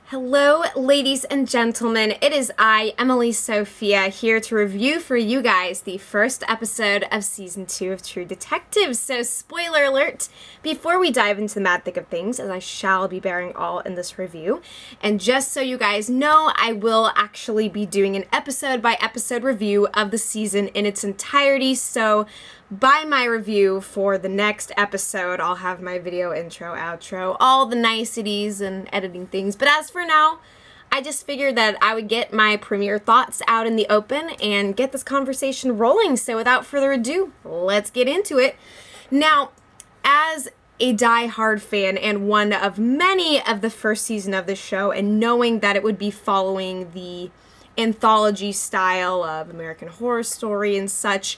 Hello, ladies and gentlemen. It is I, Emily Sophia, here to review for you guys the first episode of Season 2 of True Detective. So, spoiler alert, before we dive into the mad thick of things, as I shall be bearing all in this review, and just so you guys know, I will actually be doing an episode-by-episode review of the season in its entirety, so by my review for the next episode, I'll have my video intro, outro, all the niceties and editing things. But as for now, I just figured that I would get my premiere thoughts out in the open and get this conversation rolling. So without further ado, let's get into it. Now, as a die-hard fan and one of many of the first season of the show, and knowing that it would be following the anthology style of American Horror Story and such,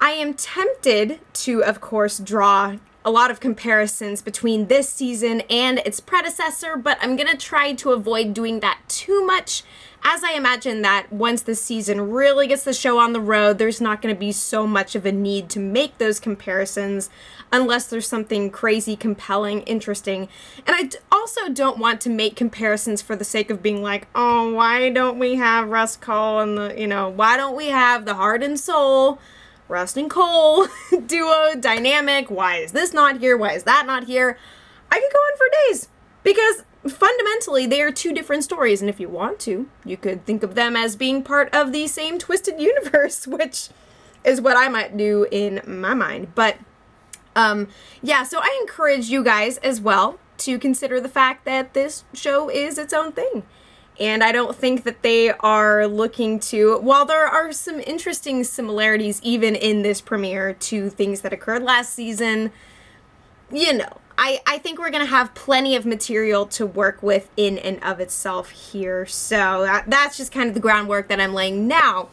I am tempted to, of course, draw a lot of comparisons between this season and its predecessor, but I'm going to try to avoid doing that too much, as I imagine that once the season really gets the show on the road, there's not going to be so much of a need to make those comparisons unless there's something crazy, compelling, interesting. And I also don't want to make comparisons for the sake of being like, oh, why don't we have Russ Cole and why don't we have the Heart and Soul Rust and Cohle duo dynamic? Why is this not here? Why is that not here? I could go on for days because fundamentally they are two different stories, and if you want to, you could think of them as being part of the same twisted universe, which is what I might do in my mind. But yeah, so I encourage you guys as well to consider the fact that this show is its own thing. And I don't think that they are looking to, while there are some interesting similarities even in this premiere to things that occurred last season, I think we're going to have plenty of material to work with in and of itself here. So that's just kind of the groundwork that I'm laying now.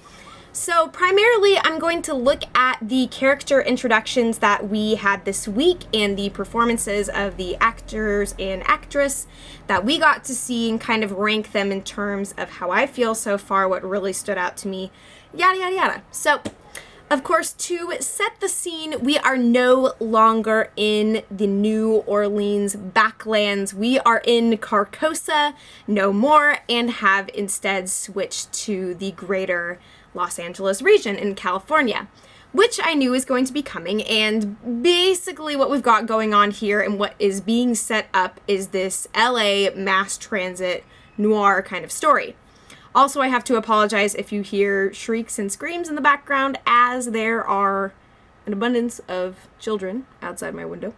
So primarily, I'm going to look at the character introductions that we had this week and the performances of the actors and actress that we got to see and kind of rank them in terms of how I feel so far, what really stood out to me, yada, yada, yada. So, of course, to set the scene, we are no longer in the New Orleans backlands. We are in Carcosa no more and have instead switched to the greater Los Angeles region in California, which I knew was going to be coming. And basically what we've got going on here and what is being set up is this LA mass transit noir kind of story. Also, I have to apologize if you hear shrieks and screams in the background, as there are an abundance of children outside my window.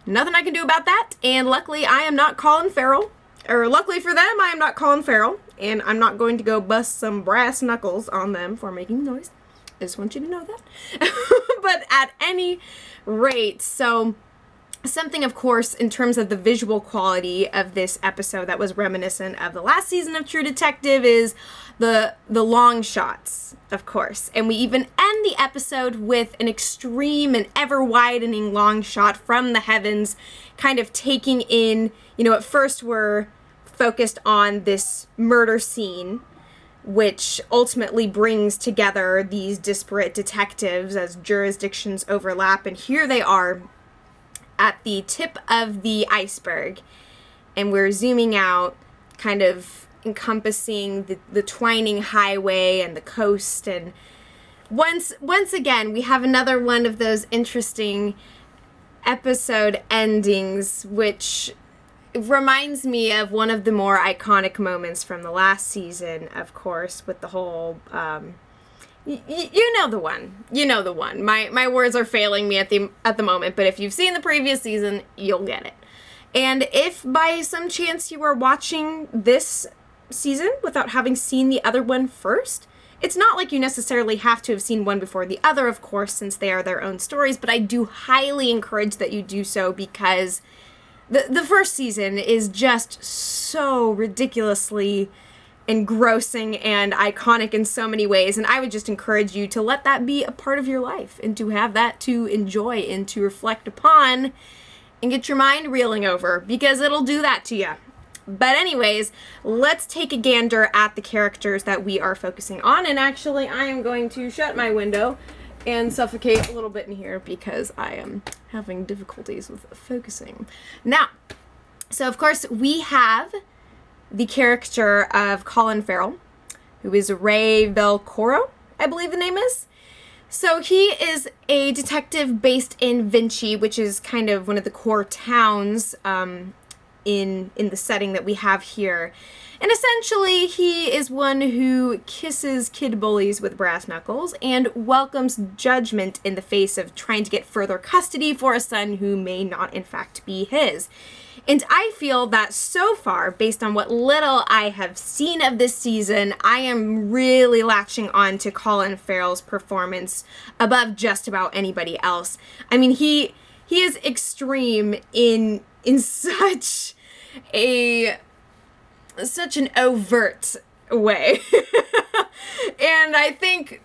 Nothing I can do about that, and luckily I am not Colin Farrell. Or luckily for them, I am not Colin Farrell, and I'm not going to go bust some brass knuckles on them for making noise. I just want you to know that. But at any rate, so something, of course, in terms of the visual quality of this episode that was reminiscent of the last season of True Detective is the long shots, of course. And we even end the episode with an extreme and ever-widening long shot from the heavens, kind of taking in, at first we're focused on this murder scene, which ultimately brings together these disparate detectives as jurisdictions overlap. And here they are at the tip of the iceberg, and we're zooming out, kind of encompassing the twining highway and the coast. And once again, we have another one of those interesting episode endings, which reminds me of one of the more iconic moments from the last season, of course, with the whole you know the one. My words are failing me at the moment, but if you've seen the previous season, you'll get it. And if by some chance you are watching this season without having seen the other one first, it's not like you necessarily have to have seen one before the other, of course, since they are their own stories, but I do highly encourage that you do so, because the first season is just so ridiculously engrossing and iconic in so many ways, and I would just encourage you to let that be a part of your life and to have that to enjoy and to reflect upon and get your mind reeling over, because it'll do that to you. But anyways, let's take a gander at the characters that we are focusing on, and actually I am going to shut my window and suffocate a little bit in here because I am having difficulties with focusing. Now, so of course we have the character of Colin Farrell, who is Ray Velcoro, I believe the name is. So he is a detective based in Vinci, which is kind of one of the core towns in the setting that we have here. And essentially, he is one who kisses kid bullies with brass knuckles and welcomes judgment in the face of trying to get further custody for a son who may not, in fact, be his. And I feel that so far, based on what little I have seen of this season, I am really latching on to Colin Farrell's performance above just about anybody else. I mean, he is extreme in such an overt way. And I think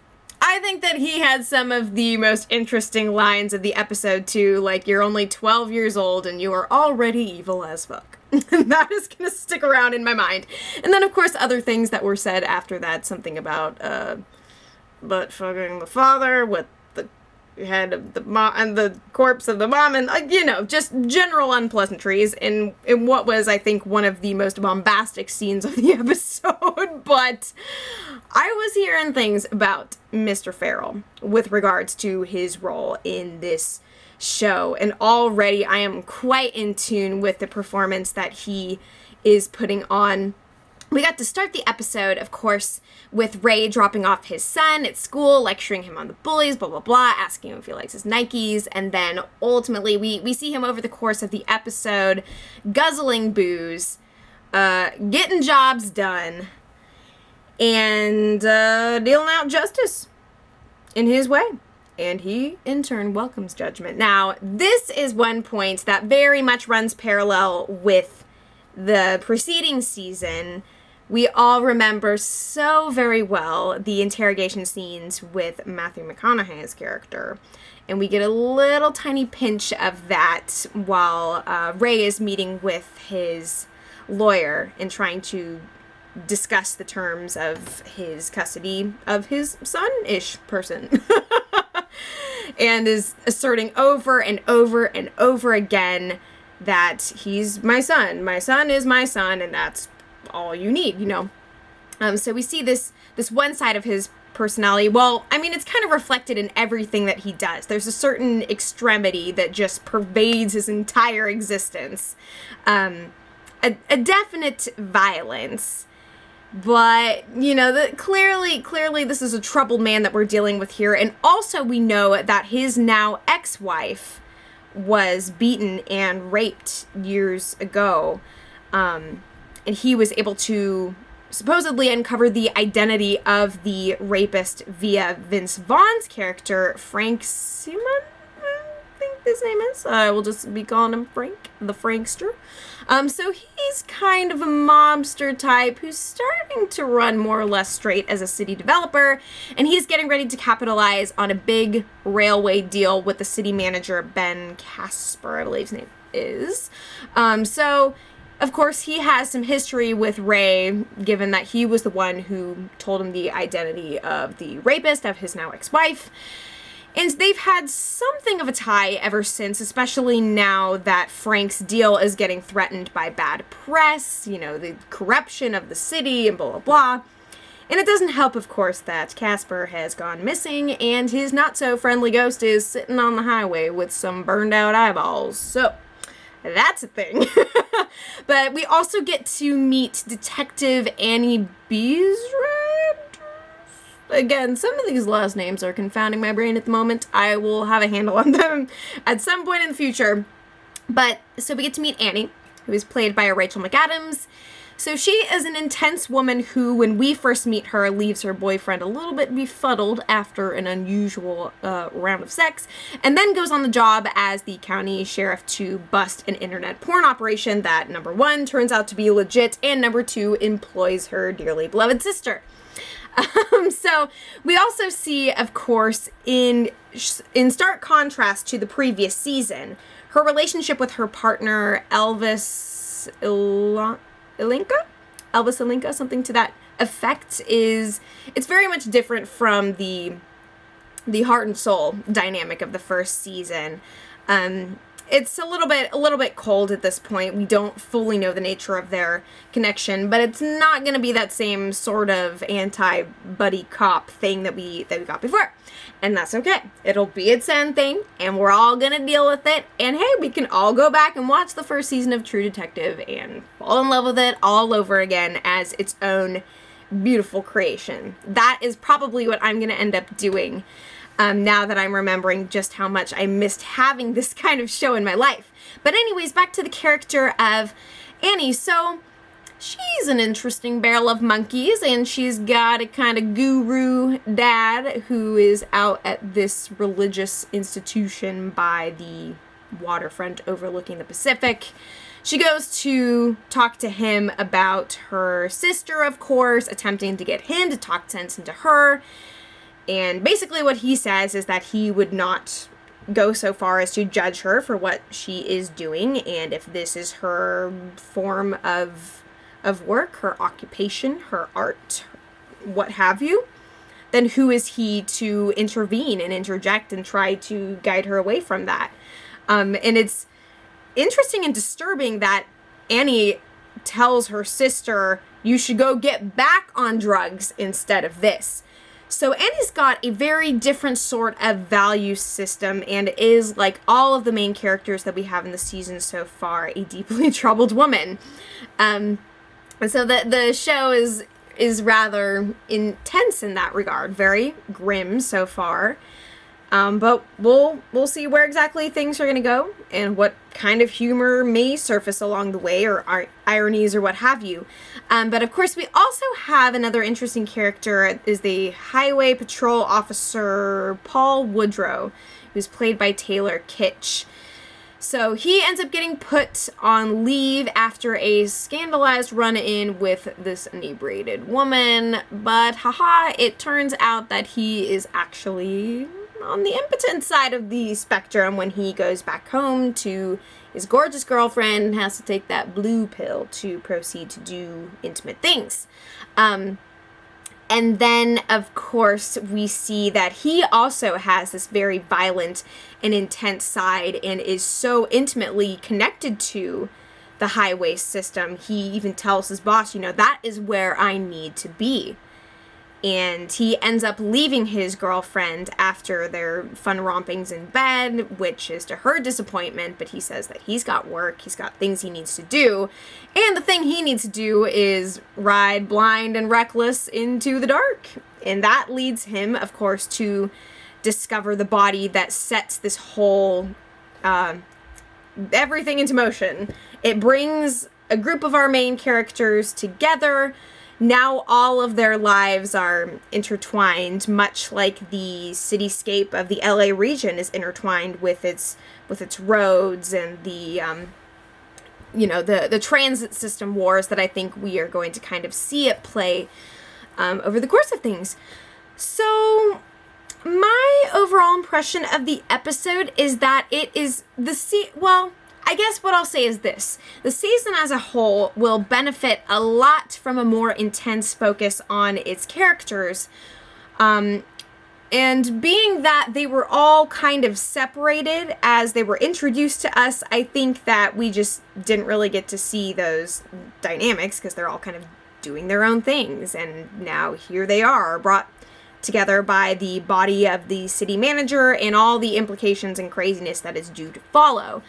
that he had some of the most interesting lines of the episode too, like, you're only 12 years old and you are already evil as fuck. That is gonna stick around in my mind. And then of course other things that were said after that, something about butt fucking the father with the head of the mom and the corpse of the mom, and just general unpleasantries in what was, I think, one of the most bombastic scenes of the episode. But I was hearing things about Mr. Farrell with regards to his role in this show, and already I am quite in tune with the performance that he is putting on. We got to start the episode, of course, with Ray dropping off his son at school, lecturing him on the bullies, blah, blah, blah, asking him if he likes his Nikes, and then ultimately we see him over the course of the episode guzzling booze, getting jobs done, and dealing out justice in his way. And he, in turn, welcomes judgment. Now, this is one point that very much runs parallel with the preceding season. We all remember so very well the interrogation scenes with Matthew McConaughey's character. And we get a little tiny pinch of that while Ray is meeting with his lawyer and trying to discuss the terms of his custody of his son-ish person. And is asserting over and over and over again that he's my son is my son, and that's all you need, So we see this one side of his personality. Well, I mean, it's kind of reflected in everything that he does. There's a certain extremity that just pervades his entire existence. A definite violence. But, clearly this is a troubled man that we're dealing with here. And also we know that his now ex-wife was beaten and raped years ago. And he was able to supposedly uncover the identity of the rapist via Vince Vaughn's character, Frank Seaman, I think his name is. We'll just be calling him Frank, the Frankster. So he's kind of a mobster type who's starting to run more or less straight as a city developer, and he's getting ready to capitalize on a big railway deal with the city manager, Ben Casper, I believe his name is. So, of course, he has some history with Ray, given that he was the one who told him the identity of the rapist of his now ex-wife. And they've had something of a tie ever since, especially now that Frank's deal is getting threatened by bad press, the corruption of the city and blah, blah, blah. And it doesn't help, of course, that Casper has gone missing and his not-so-friendly ghost is sitting on the highway with some burned-out eyeballs. So, that's a thing. But we also get to meet Detective Annie Beesred. Again, some of these last names are confounding my brain at the moment. I will have a handle on them at some point in the future. But, so we get to meet Annie, who is played by Rachel McAdams. So she is an intense woman who, when we first meet her, leaves her boyfriend a little bit befuddled after an unusual round of sex, and then goes on the job as the county sheriff to bust an internet porn operation that, number one, turns out to be legit, and number two, employs her dearly beloved sister. So we also see, of course, in stark contrast to the previous season, her relationship with her partner, Elvis Ilinka, something to that effect, it's very much different from the heart and soul dynamic of the first season. it's a little bit cold at this point. We don't fully know the nature of their connection, but it's not going to be that same sort of anti-buddy cop thing that we got before. And that's okay. It'll be its own thing, and we're all going to deal with it. And hey, we can all go back and watch the first season of True Detective and fall in love with it all over again as its own beautiful creation. That is probably what I'm going to end up doing. Now that I'm remembering just how much I missed having this kind of show in my life. But anyways, back to the character of Annie. So she's an interesting barrel of monkeys, and she's got a kind of guru dad who is out at this religious institution by the waterfront overlooking the Pacific. She goes to talk to him about her sister, of course, attempting to get him to talk sense into her. And basically what he says is that he would not go so far as to judge her for what she is doing, and if this is her form of work, her occupation, her art, what have you, then who is he to intervene and interject and try to guide her away from that? And it's interesting and disturbing that Annie tells her sister, you should go get back on drugs instead of this. So Annie's got a very different sort of value system and is, like all of the main characters that we have in the season so far, a deeply troubled woman. And so the show is rather intense in that regard, very grim so far. But we'll see where exactly things are going to go and what kind of humor may surface along the way, or ironies or what have you. But of course we also have another interesting character, is the highway patrol officer Paul Woodrow, who's played by Taylor Kitsch. So he ends up getting put on leave after a scandalized run-in with this inebriated woman, but haha, it turns out that he is actually on the impotent side of the spectrum when he goes back home to his gorgeous girlfriend and has to take that blue pill to proceed to do intimate things. And then, of course, we see that he also has this very violent and intense side and is so intimately connected to the highway system. He even tells his boss, you know, that is where I need to be. And he ends up leaving his girlfriend after their fun rompings in bed, which is to her disappointment, but he says that he's got work, he's got things he needs to do, and the thing he needs to do is ride blind and reckless into the dark. And that leads him, of course, to discover the body that sets this whole everything into motion. It brings a group of our main characters together. Now all of their lives are intertwined, much like the cityscape of the LA region is intertwined with its roads and the the transit system wars that I think we are going to kind of see at play over the course of things. So my overall impression of the episode is that it is I guess what I'll say is this. The season as a whole will benefit a lot from a more intense focus on its characters. And being that they were all kind of separated as they were introduced to us, I think that we just didn't really get to see those dynamics because they're all kind of doing their own things. And now here they are, brought together by the body of the city manager and all the implications and craziness that is due to follow.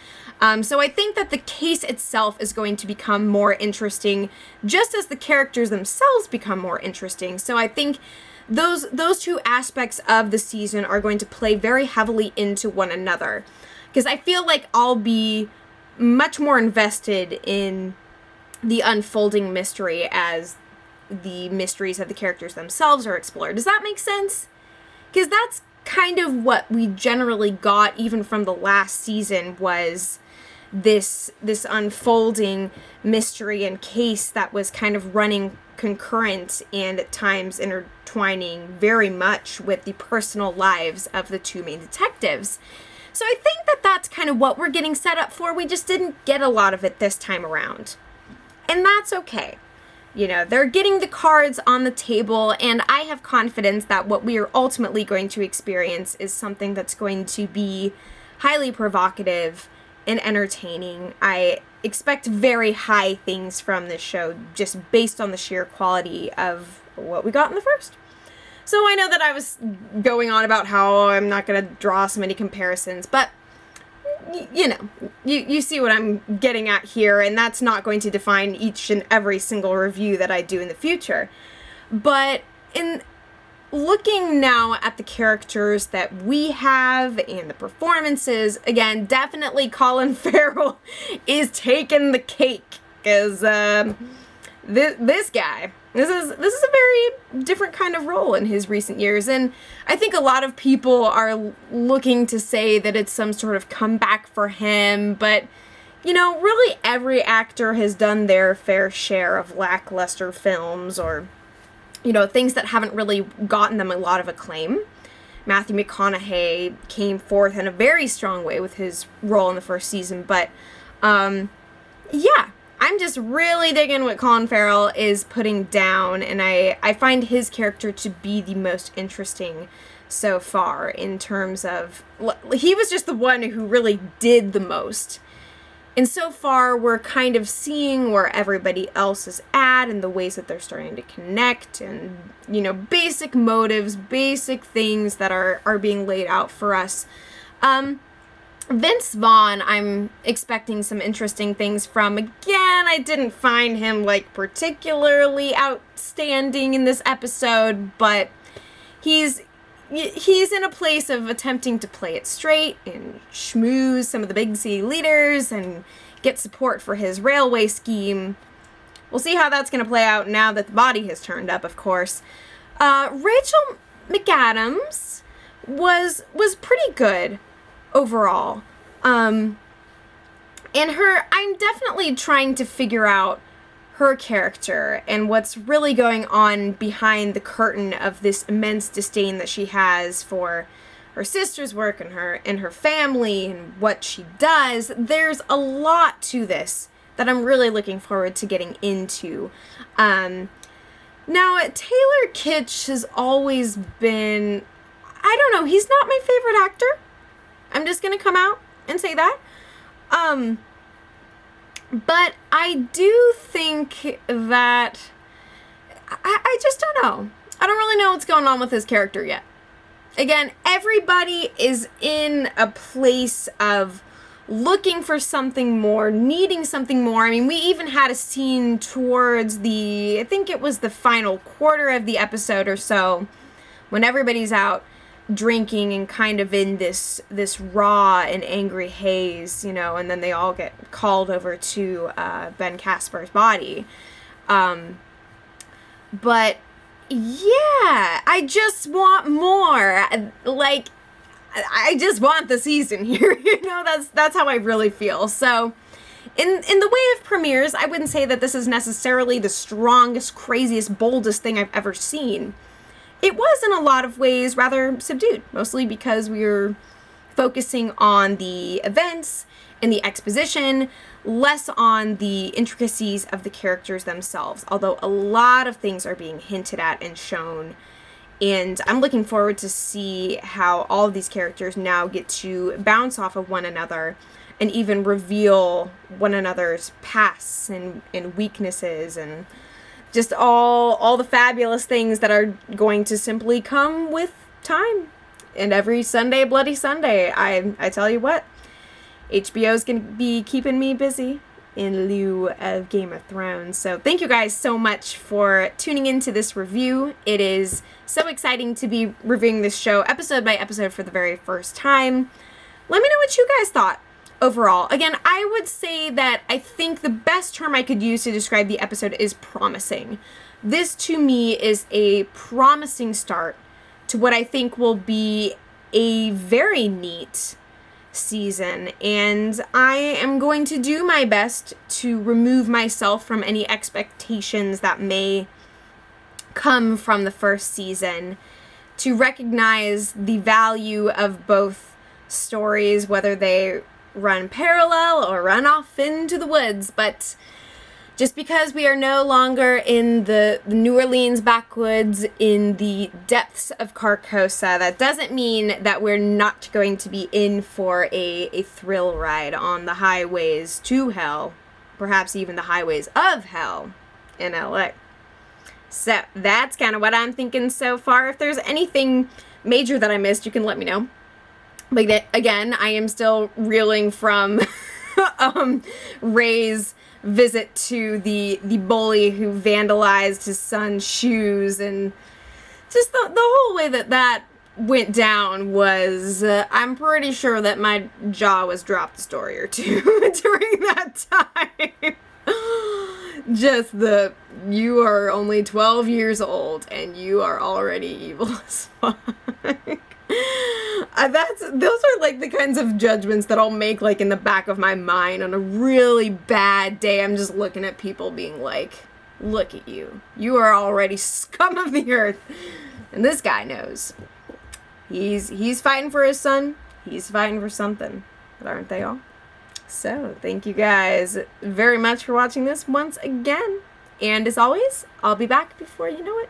So I think that the case itself is going to become more interesting just as the characters themselves become more interesting. So I think those two aspects of the season are going to play very heavily into one another. Because I feel like I'll be much more invested in the unfolding mystery as the mysteries of the characters themselves are explored. Does that make sense? Because that's kind of what we generally got even from the last season, was this unfolding mystery and case that was kind of running concurrent and at times intertwining very much with the personal lives of the two main detectives. So I think that that's kind of what we're getting set up for. We just didn't get a lot of it this time around. And that's okay. You know, they're getting the cards on the table, and I have confidence that what we are ultimately going to experience is something that's going to be highly provocative and entertaining. I expect very high things from this show just based on the sheer quality of what we got in the first. So I know that I was going on about how I'm not going to draw so many comparisons, but you know, you see what I'm getting at here, and that's not going to define each and every single review that I do in the future. But in looking now at the characters that we have and the performances, again, definitely Colin Farrell is taking the cake, because this guy, this is a very different kind of role in his recent years, and I think a lot of people are looking to say that it's some sort of comeback for him, but you know, really every actor has done their fair share of lackluster films, or you know, things that haven't really gotten them a lot of acclaim. Matthew McConaughey came forth in a very strong way with his role in the first season, but yeah, I'm just really digging what Colin Farrell is putting down, and I find his character to be the most interesting so far, in terms of, he was just the one who really did the most. And so far, we're kind of seeing where everybody else is at and the ways that they're starting to connect, and, you know, basic motives, basic things that are being laid out for us. Vince Vaughn, I'm expecting some interesting things from. Again, I didn't find him, like, particularly outstanding in this episode, but he's in a place of attempting to play it straight and schmooze some of the big city leaders and get support for his railway scheme. We'll see how that's going to play out now that the body has turned up, of course. Rachel McAdams was pretty good overall. And I'm definitely trying to figure out her character and what's really going on behind the curtain of this immense disdain that she has for her sister's work and her family and what she does. There's a lot to this that I'm really looking forward to getting into. Now, Taylor Kitsch has always been, I don't know, he's not my favorite actor. I'm just gonna come out and say that. But I do think that, I just don't know. I don't really know what's going on with his character yet. Again, everybody is in a place of looking for something more, needing something more. I mean, we even had a scene towards I think it was the final quarter of the episode or so, when everybody's out drinking and kind of in this raw and angry haze, you know, and then they all get called over to Ben Casper's body. But yeah, I just want more. Like, I just want the season here. You know, that's how I really feel. So in the way of premieres, I wouldn't say that this is necessarily the strongest, craziest, boldest thing I've ever seen. It was, in a lot of ways, rather subdued, mostly because we were focusing on the events and the exposition, less on the intricacies of the characters themselves, although a lot of things are being hinted at and shown, and I'm looking forward to see how all of these characters now get to bounce off of one another and even reveal one another's pasts and weaknesses, and just all the fabulous things that are going to simply come with time. And every Sunday, Bloody Sunday, I tell you what, HBO's going to be keeping me busy in lieu of Game of Thrones. So thank you guys so much for tuning into this review. It is so exciting to be reviewing this show episode by episode for the very first time. Let me know what you guys thought. Overall, again, I would say that I think the best term I could use to describe the episode is promising. This, to me, is a promising start to what I think will be a very neat season, and I am going to do my best to remove myself from any expectations that may come from the first season, to recognize the value of both stories, whether they run parallel or run off into the woods, but Just because we are no longer in the New Orleans backwoods in the depths of Carcosa, that doesn't mean that we're not going to be in for a thrill ride on the highways to hell, perhaps even the highways of hell in LA. So that's kind of what I'm thinking so far. If there's anything major that I missed, you can let me know. Like, again, I am still reeling from Ray's visit to the bully who vandalized his son's shoes, and just the whole way that went down was, I'm pretty sure that my jaw was dropped a story or two during that time. Just you are only 12 years old and you are already evil as fuck. Those are like the kinds of judgments that I'll make like in the back of my mind on a really bad day. I'm just looking at people being like, look at you. You are already scum of the earth. And this guy knows. He's fighting for his son. He's fighting for something. But aren't they all? So, thank you guys very much for watching this once again. And as always, I'll be back before you know it.